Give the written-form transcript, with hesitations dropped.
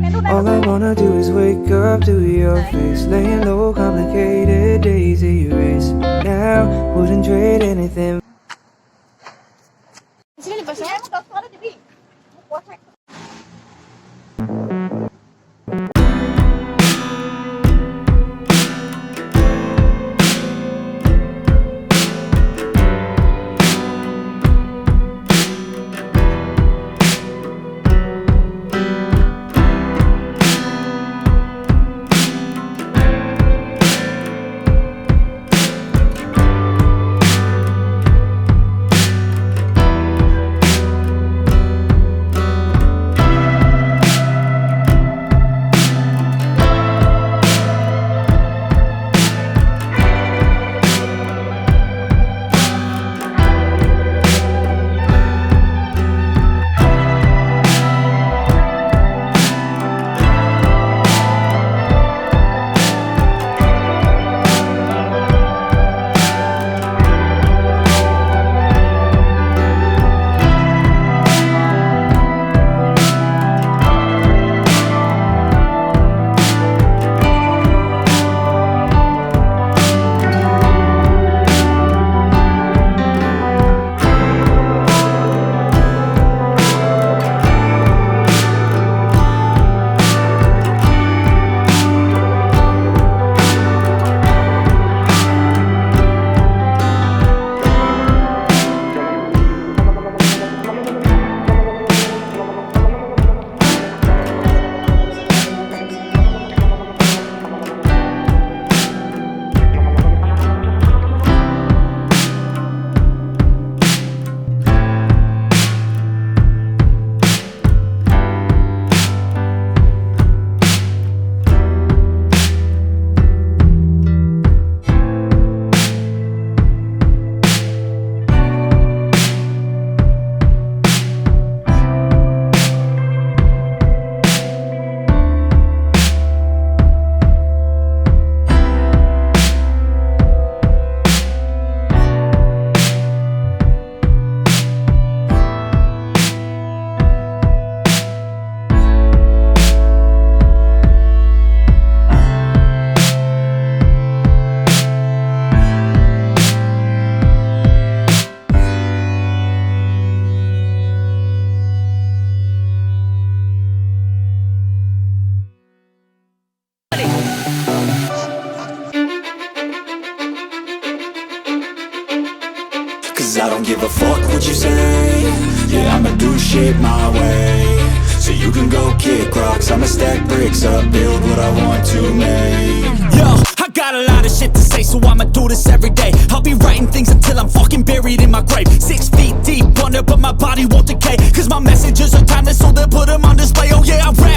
All I wanna do is wake up to your face, laying low, complicated days erase. Now wouldn't trade anything. Cause I don't give a fuck what you say. Yeah, I'ma do shit my way. So you can go kick rocks, I'ma stack bricks up, build what I want to make. Yo, I got a lot of shit to say, so I'ma do this every day. I'll be writing things until I'm fucking buried in my grave. 6 feet deep under, but my body won't decay. Cause my messages are timeless, so they'll put them on display. Oh yeah, I rap